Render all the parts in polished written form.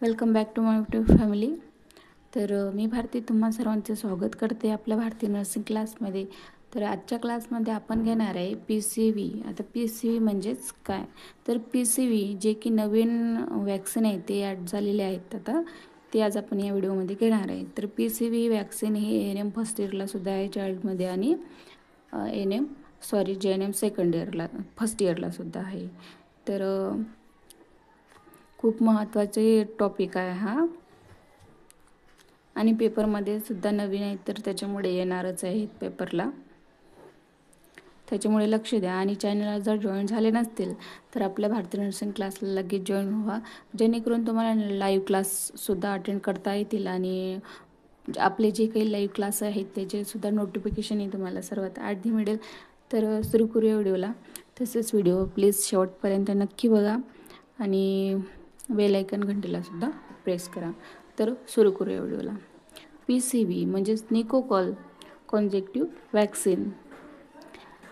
Welcome back to my YouTube family. मी भारती तुम्हा सर्वांचे स्वागत करते आपल्या भारती नर्सिंग क्लासमध्ये. तर आजच्या क्लासमध्ये आपण घेणार आहे PCV. आता PCV म्हणजेच काय, तर PCV जे की नवीन वॅक्सिन आहे ते ॲड झालेले आहेत आता, ते आज आपण या व्हिडिओमध्ये घेणार आहे. तर PCV वॅक्सिन हे ANM फर्स्ट इयरला सुद्धा आहे चाइल्डमध्ये, आणि JNM सेकंड इयरला फर्स्ट इयरला सुद्धा आहे. तर खूप महत्त्वाचे टॉपिक आहे हा, आणि पेपरमध्ये सुद्धा नवीन आहे तर त्याच्यामुळे येणारच आहे पेपरला, त्याच्यामुळे लक्ष द्या. आणि चॅनलला जर जॉईन झाले नसतील तर आपल्या भारतीय नर्सिंग क्लासला लगेच जॉईन व्हा, जेणेकरून तुम्हाला लाईव्ह क्लाससुद्धा अटेंड करता येतील, आणि आपले जे काही लाईव्ह क्लास आहेत त्याचेसुद्धा नोटिफिकेशनही तुम्हाला सर्वात आधी मिळेल. तर सुरू करूया व्हिडिओला. तसेच व्हिडिओ प्लीज शेवटपर्यंत नक्की बघा, आणि बेल आयकन घंटीलासुद्धा प्रेस करा. तर सुरू करूया व्हिडिओला. PCV म्हणजेच निकोकॉल कॉन्जेक्टिव्ह वॅक्सिन.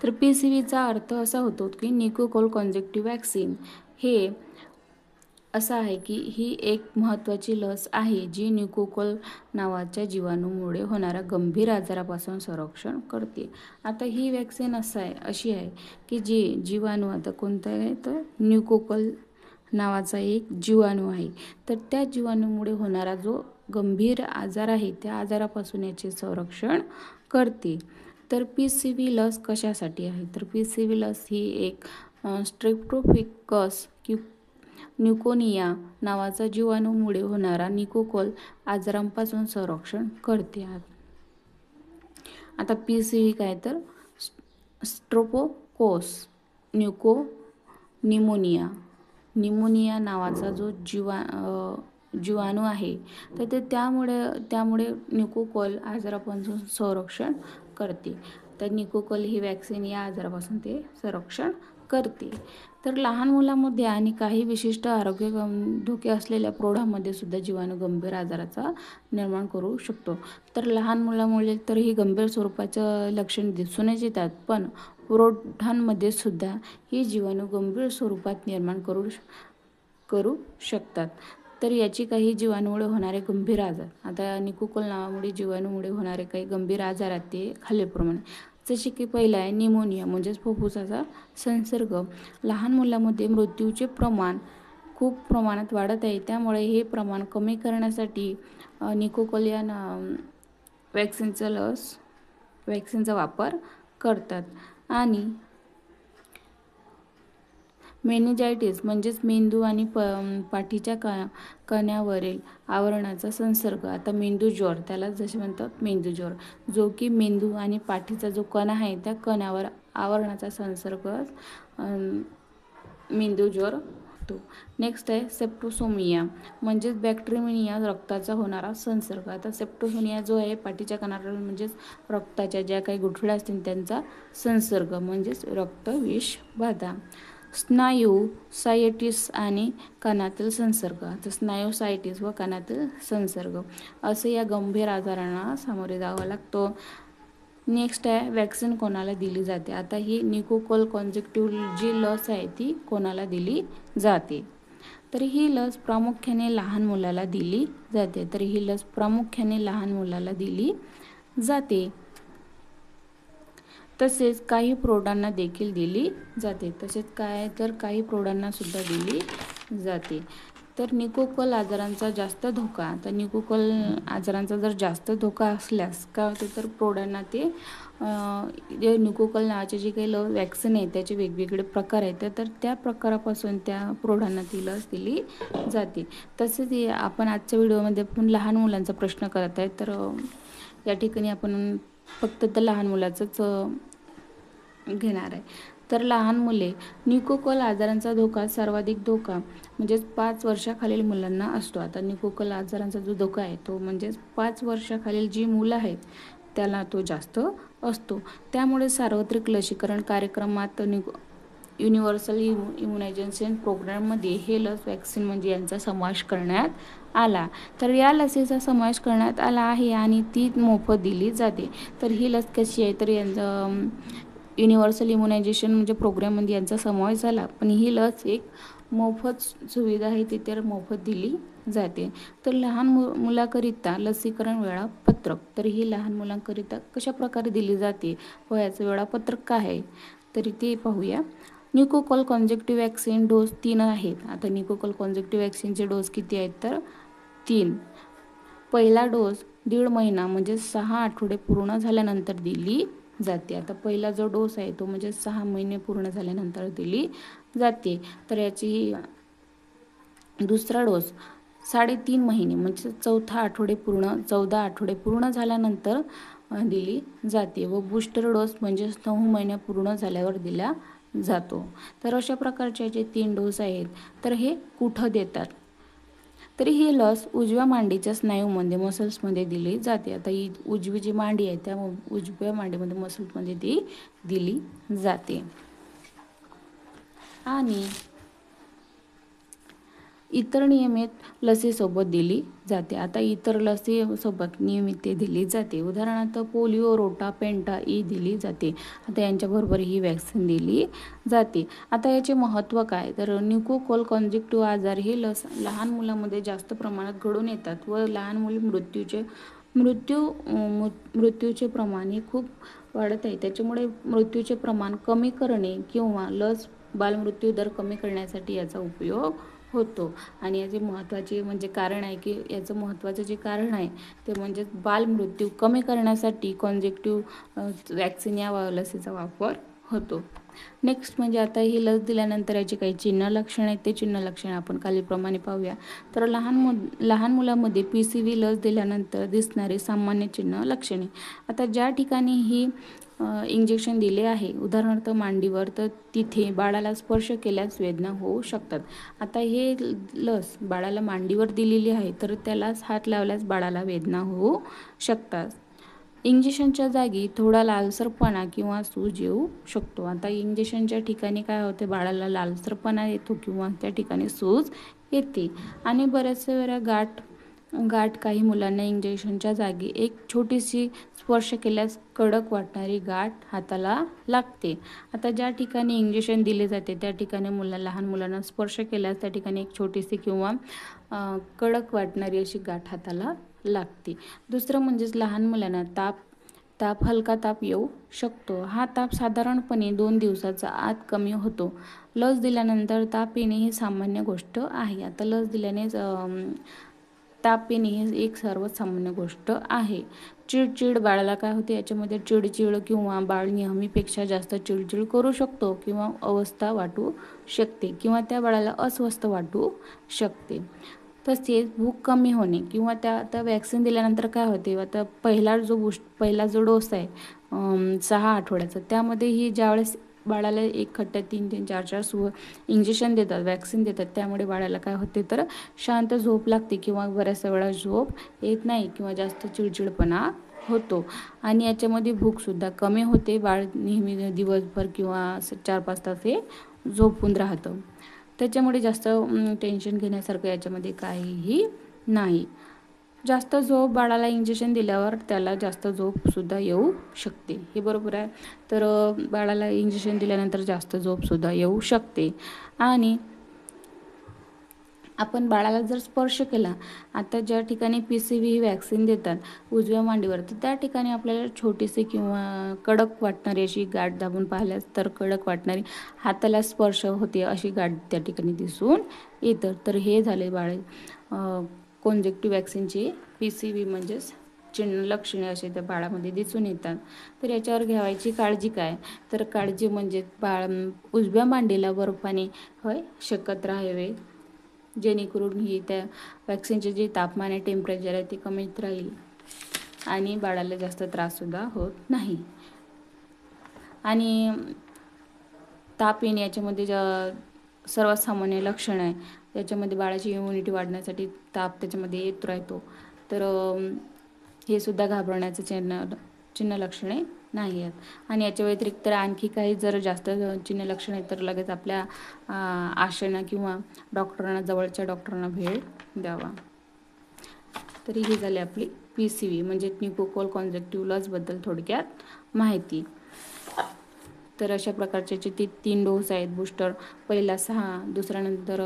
तर PCVचा अर्थ असा होतो की निकोकॉल कॉन्जेक्टिव्ह वॅक्सिन हे असं आहे की ही एक महत्त्वाची लस आहे जी निकोकॉल नावाच्या जीवाणूमुळे होणाऱ्या गंभीर आजारापासून संरक्षण करते. आता ही वॅक्सिन अशी आहे की जी जीवाणू, आता कोणता आहे तर निकोकॉल नावाचा एक जीवाणू आहे, तर त्या जीवाणूमुळे होणारा जो गंभीर आजार आहे त्या आजारापासून याचे संरक्षण करते. तर PCV लस कशासाठी आहे, तर PCV लस ही एक स्ट्रेप्टोकोकस न्यूमोनिया नावाचा जीवाणूमुळे होणारा निकोकॉल आजारांपासून संरक्षण करते. आता PCV काय, तर स्ट्रेप्टोकोकस न्यूमोनिया नावाचा जो जीवाणू आहे तर ते त्यामुळे निकोकॉल आजारापासून संरक्षण करते. तर निकोकॉल ही वॅक्सिन या आजारापासून ते संरक्षण करते. तर लहान मुलांमध्ये आणि काही विशिष्ट आरोग्य धोके असलेल्या प्रौढांमध्ये सुद्धा जीवाणू गंभीर आजाराचा निर्माण करू शकतो. तर लहान मुलांमुळे तर ही गंभीर स्वरूपाचं लक्षण दिसूनच येतात, पण प्रौढांमध्ये सुद्धा ही जीवाणू गंभीर स्वरूपात निर्माण करू शकतात. तर याची काही जीवाणूमुळे होणारे गंभीर आजार, आता निकोकॉल नावामुळे जीवाणूमुळे होणारे काही गंभीर आजार आहेत ते खालीलप्रमाणे, जसे की पहिला आहे निमोनिया म्हणजेच फुफ्फुसाचा संसर्ग. लहान मुलांमध्ये मृत्यूचे प्रमाण खूप प्रमाणात वाढत आहे, त्यामुळे हे प्रमाण कमी करण्यासाठी निकोकॉल या वॅक्सिनचा वापर करतात. आणि मेनिंजायटिस म्हणजेच मेंदू आणि पाठीच्या कण्यावरील आवरणाचा संसर्ग. आता मेंदूज्वर, त्याला जसे म्हणतात मेंदूज्वर, जो की मेंदू आणि पाठीचा जो कणा आहे त्या कण्यावर आवरणाचा संसर्ग मेंदूज्वर होतो. नेक्स्ट आहे सेप्टिसेमिया म्हणजेच बॅक्टेरियमिया, रक्ताचा होणारा संसर्ग. आता सेप्टिसेमिया जो आहे पाठीच्या कणावर म्हणजेच रक्ताच्या ज्या काही गुठळ्या असतील त्यांचा संसर्ग म्हणजेच रक्तविष बाधा. स्नायुसायटिस आणि कानातील संसर्ग. तर स्नायुसायटिस व कानातील संसर्ग असे या गंभीर आजारांना सामोरे जावं लागतो. नेक्स्ट आहे वॅक्सिन कोणाला दिली जाते. आता ही निकोकॉल कॉन्जेक्टिव्ह जी लस आहे ती कोणाला दिली जाते, तर ही लस प्रामुख्याने लहान मुलाला दिली जाते. तसेच काही प्रौढांना देखील दिली जाते. काही प्रौढांना सुद्धा दिली जाते. तर निकोकॉल आजारांचा जास्त धोका, तर निकोकॉल आजारांचा जर जास्त धोका असल्यास काय होते, तर प्रौढांना ते निकोकॉल नावाचे जे काही वॅक्सिन आहे त्याचे वेगवेगळे प्रकार आहेत, तर त्या प्रकारापासून त्या प्रौढांना ती लस दिली जाते. तसेच आपण आजच्या व्हिडिओमध्ये आपण लहान मुलांचा प्रश्न करत आहे, तर या ठिकाणी आपण फक्त त्या लहान मुलाचंच घेणार आहे. तर लहान मुले, निकोकॉल आजारांचा धोका सर्वाधिक धोका म्हणजेच 5 वर्षाखालील मुलांना असतो. आता निकोकॉल आजारांचा जो धोका आहे तो म्हणजेच 5 वर्षाखालील जी मुलं आहेत त्याला तो जास्त असतो. त्यामुळे सार्वत्रिक लसीकरण कार्यक्रमात युनिव्हर्सल इम्युनायझेशन प्रोग्राममध्ये हे लस वॅक्सिन म्हणजे यांचा समावेश करण्यात आला. तर या लसीचा समावेश करण्यात आला आहे आणि ती मोफत दिली जाते. तर ही लस कशी आहे, तर यांचा युनिव्हर्सल इम्युनायझेशन म्हणजे प्रोग्राममध्ये यांचा समावेश झाला, पण ही लस एक मोफत सुविधा आहे ती तर मोफत दिली जाते. तर लहान मुलाकरिता लसीकरण वेळापत्रक, तर ही लहान मुलांकरिता कशा प्रकारे दिली जाते व याचं वेळापत्रक काय आहे तरी ते पाहूया. न्यूकोकॉल कॉन्जेक्टिव्ह वॅक्सिन डोस 3 आहेत. आता न्यूकोकॉल कॉन्जेक्टिव्ह वॅक्सिनचे डोस किती आहेत तर 3. पहिला डोस 1.5 महिना म्हणजे 6 आठवडे पूर्ण झाल्यानंतर दिली जाते. आता पहिला जो डोस आहे तो म्हणजे 6 महिने पूर्ण झाल्यानंतर दिली जाते. तर याची दुसरा डोस 3.5 महिने म्हणजे 14 आठवडे पूर्ण झाल्यानंतर दिली जाते व बूस्टर डोस म्हणजे 9 महिने पूर्ण झाल्यावर दिला जातो. तर अशा प्रकारचे जे 3 डोस आहेत तर हे कुठं देतात, तरी ही लस उजव्या मांडीच्या स्नायूमध्ये मसल्समध्ये दिली जाते. आता ही उजवी जी मांडी आहे त्या उजव्या मांडीमध्ये मसल्समध्ये ती दिली जाते. आणि इतर नियमित लसीसोबत दिली जाते. आता इतर लसीसोबत नियमित ते दिली जाते. उदाहरणार्थ पोलिओ, रोटा, पेंटा ई दिली जाते. आता यांच्याबरोबर ही वॅक्सिन दिली जाते. आता याचे महत्त्व काय तर न्यूकोकॉल कॉन्जेक्टिव्ह आजार ही लस लहान मुलांमध्ये जास्त प्रमाणात घडून येतात व लहान मुली मृत्यूचे प्रमाण हे खूप वाढत आहे. त्याच्यामुळे मृत्यूचे प्रमाण कमी करणे किंवा लस बालमृत्यू दर कमी करण्यासाठी याचा उपयोग होतो. आणि याचे महत्त्वाचे म्हणजे कारण आहे की याचं महत्त्वाचं जे कारण आहे ते म्हणजे बालमृत्यू कमी करण्यासाठी कॉन्जेक्टिव्ह वॅक्सिन या लसीचा वापर होतो. नेक्स्ट म्हणजे आता ही लस दिल्यानंतर याची काही चिन्ह लक्षण आहेत ते चिन्ह लक्षण आपण खालीलप्रमाणे पाहूया. तर लहान मुलामध्ये PCV लस दिल्यानंतर दिसणारे सामान्य चिन्ह लक्षणे. आता ज्या ठिकाणी ही इंजेक्शन दिले आहे उदाहरणार्थ मांडीवर तर तिथे बाळाला स्पर्श केल्यास वेदना होऊ शकतात. आता हे लस बाळाला मांडीवर दिलेली आहे तर त्यालाच हात लावल्यास बाळाला वेदना होऊ शकतात. इंजेक्शनच्या जागी थोडा लालसरपणा किंवा सूज येऊ शकतो. आता इंजेक्शनच्या ठिकाणी काय होते बाळाला लालसरपणा येतो किंवा त्या ठिकाणी सूज येते. आणि बऱ्याचशा वेळा गाठ काही मुलांना इंजेक्शनच्या जागी एक छोटीशी स्पर्श केल्यास कडक वाटणारी गाठ हाताला लागते. आता ज्या ठिकाणी इंजेक्शन दिले जाते त्या ठिकाणी लहान मुलांना स्पर्श केल्यास त्या ठिकाणी एक छोटीशी किंवा कडक वाटणारी अशी गाठ हाताला लागते. दुसरं म्हणजेच लहान मुलांना हलका ताप येऊ शकतो. हा ताप साधारणपणे 2 दिवसाच्या आत कमी होतो. लस दिल्यानंतर ताप येणे ही सामान्य गोष्ट आहे. आता लस दिल्याने ताप येणे ही एक सर्वात सामान्य गोष्ट आहे. चिडचिड बाळाला काय होते याच्यामध्ये चिडचिड किंवा बाळ नेहमीपेक्षा जास्त चिडचिड करू शकतो किंवा अवस्था वाटू शकते किंवा त्या बाळाला अस्वस्थ वाटू शकते. तसेच भूक कमी होणे किंवा आता वॅक्सिन दिल्यानंतर काय होते आता पहिला जो डोस आहे 6 आठवड्याचा त्यामध्ये ही ज्यावेळेस बाळाला एक खट्ट्यात 3-3, 4-4 इंजेक्शन देतात वॅक्सिन देतात त्यामुळे बाळाला काय होते तर शांत झोप लागते किंवा बऱ्याचशा वेळा झोप येत नाही किंवा जास्त चिडचिडपणा होतो. आणि याच्यामध्ये भूकसुद्धा कमी होते. बाळ नेहमी दिवसभर किंवा 4-5 तास हे झोपून राहतं. त्याच्यामुळे जास्त टेन्शन घेण्यासारखं याच्यामध्ये काहीही नाही. जास्त झोप बाळाला इंजेक्शन दिल्यावर त्याला जास्त झोपसुद्धा येऊ शकते. हे बरोबर आहे. तर बाळाला इंजेक्शन दिल्यानंतर जास्त झोपसुद्धा येऊ शकते. आणि आपण बाळाला जर स्पर्श केला आता ज्या ठिकाणी PCV ही वॅक्सिन देतात उजव्या मांडीवर तर त्या ठिकाणी आपल्याला छोटीशी किंवा कडक वाटणारी अशी गाठ दाबून पाहिल्यास तर कडक वाटणारी हाताला स्पर्श होते अशी गाठ त्या ठिकाणी दिसून येतं. तर हे झाले कॉन्जेक्टिव्ह वॅक्सिनची PCV म्हणजेच चिन्ह लक्षणे असे त्या बाळामध्ये दिसून येतात. तर याच्यावर घ्यावायची काळजी काय तर काळजी म्हणजे बाळ उजव्या मांडीला बर्फाने शेकत राहावे जेणेकरून ही त्या वॅक्सिनचे जे तापमान आहे टेम्परेचर आहे ते कमीत राहील आणि बाळाला जास्त त्राससुद्धा होत नाही. आणि ताप येणे याच्यामध्ये सर्वात सामान्य लक्षण आहे. त्याच्यामध्ये बाळाची इम्युनिटी वाढण्यासाठी ताप त्याच्यामध्ये येत राहतो. तर हे सुद्धा घाबरण्याचं चिन्ह लक्षणे नाही आहेत. आणि याच्या व्यतिरिक्त आणखी काही जर जास्त चिन्ह लक्षण आहेत तर लगेच आपल्या आशेना किंवा जवळच्या डॉक्टरांना भेट द्यावा. तरी ही झाली आपली PCV म्हणजे न्यूकोकॉल कॉन्जेक्टिव्ह लसबद्दल थोडक्यात माहिती. तर अशा प्रकारचे जे 3 डोस आहेत बूस्टर, पहिला 6, दुसऱ्यानंतर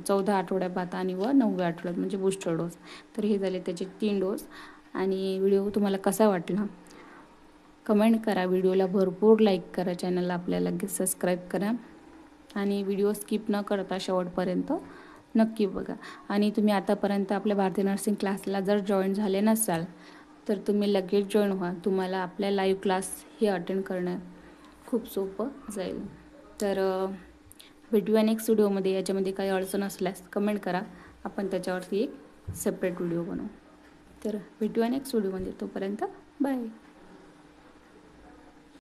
14 आठवड्यात आणि 9व्या आठवड्यात म्हणजे बूस्टर डोस. तर हे झाले त्याचे 3 डोस. आणि व्हिडिओ तुम्हाला कसा वाटला कमेंट करा, व्हिडिओला भरपूर लाईक करा, चॅनलला आपल्या लगेच सबस्क्राईब करा आणि व्हिडिओ स्किप न करता शेवटपर्यंत नक्की बघा. आणि तुम्ही आतापर्यंत आपल्या भारतीय नर्सिंग क्लासला जर जॉईन झाले नसाल तर तुम्ही लगेच जॉईन व्हा. तुम्हाला आपल्या लाईव्ह क्लास हे अटेंड करण्यात खूप सोपं जाईल. तर भेटूया नेक्स्ट व्हिडिओमध्ये. याच्यामध्ये काही अडचण असल्यास कमेंट करा, आपण त्याच्यावरती एक सेपरेट व्हिडिओ बनवू. तर भेटूया नेक्स्ट व्हिडिओमध्ये. तोपर्यंत बाय.